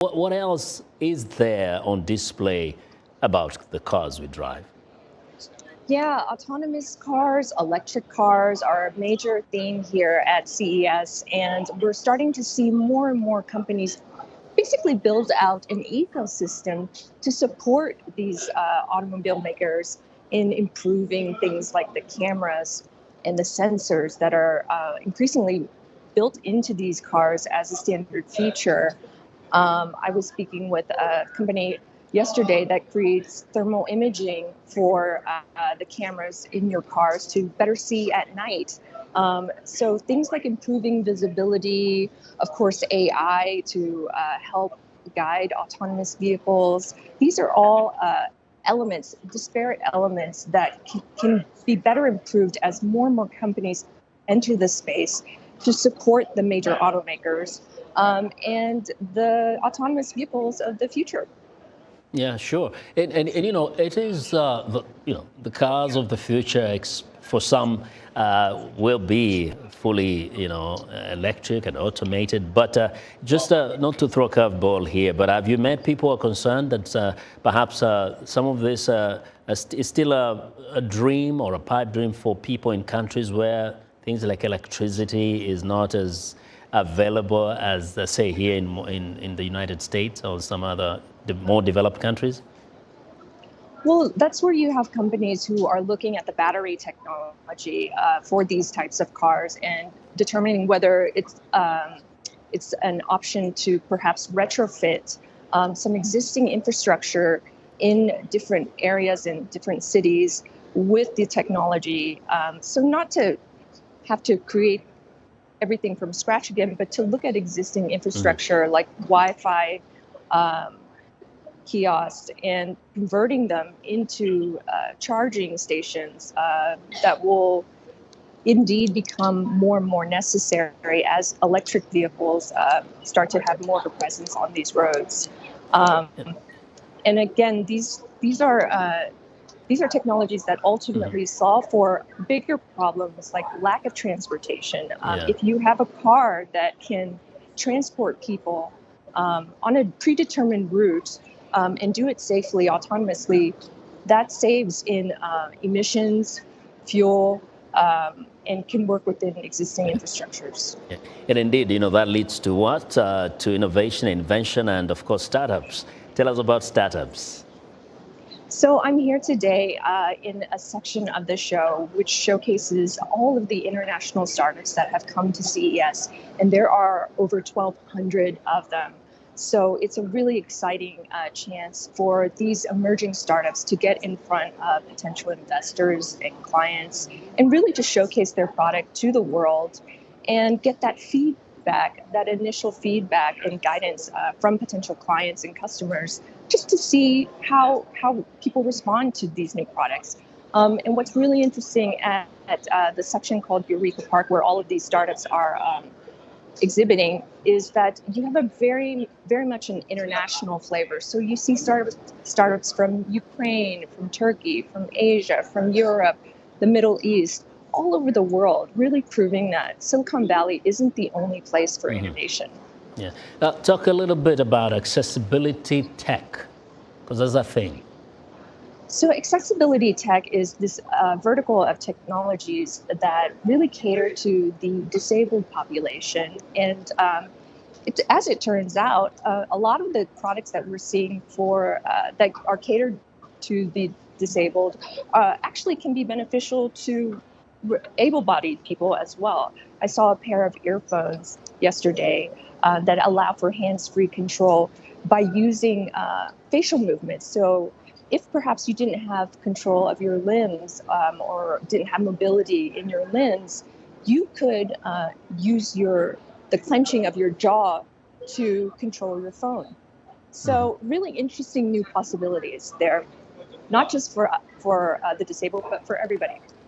What else is there on display about the cars we drive? Yeah, autonomous cars, electric cars are a major theme here at CES, and we're starting to see more and more companies basically build out an ecosystem to support these automobile makers in improving things like the cameras and the sensors that are increasingly built into these cars as a standard feature. I was speaking with a company yesterday that creates thermal imaging for the cameras in your cars to better see at night. So things like improving visibility, of course, AI to help guide autonomous vehicles. These are all elements, disparate elements that can be better improved as more and more companies enter the space to support the major automakers and the autonomous vehicles of the future. Yeah, sure. And it is the cars of the future. For some, will be fully electric and automated. But just not to throw a curveball here, but have you met people who are concerned that perhaps some of this is still a dream or a pipe dream for people in countries where things like electricity is not as available as, say, here in the United States or some other more developed countries? Well, that's where you have companies who are looking at the battery technology for these types of cars and determining whether it's an option to perhaps retrofit some existing infrastructure in different areas in different cities with the technology. So not to have to create everything from scratch again, but to look at existing infrastructure like Wi-Fi, kiosks, and converting them into charging stations that will indeed become more and more necessary as electric vehicles start to have more of a presence on these roads. And again, these are technologies that ultimately solve for bigger problems like lack of transportation. If you have a car that can transport people on a predetermined route and do it safely, autonomously, that saves in emissions, fuel, and can work within existing infrastructures. Yeah. And indeed, that leads to what? To innovation, invention, and of course, startups. Tell us about startups. So I'm here today in a section of the show which showcases all of the international startups that have come to CES, and there are over 1,200 of them. So it's a really exciting chance for these emerging startups to get in front of potential investors and clients and really to showcase their product to the world and get that feedback, that initial feedback and guidance from potential clients and customers, just to see how people respond to these new products. And what's really interesting at the section called Eureka Park, where all of these startups are exhibiting, is that you have a very, very much an international flavor. So you see startups from Ukraine, from Turkey, from Asia, from Europe, the Middle East, all over the world, really proving that Silicon Valley isn't the only place for innovation. Yeah. Talk a little bit about accessibility tech, because that's a thing. So accessibility tech is this vertical of technologies that really cater to the disabled population. And as it turns out, a lot of the products that we're seeing for that are catered to the disabled actually can be beneficial to able-bodied people as well. I saw a pair of earphones yesterday that allow for hands-free control by using facial movements. So if perhaps you didn't have control of your limbs or didn't have mobility in your limbs, you could use the clenching of your jaw to control your phone. So really interesting new possibilities there, not just for the disabled, but for everybody.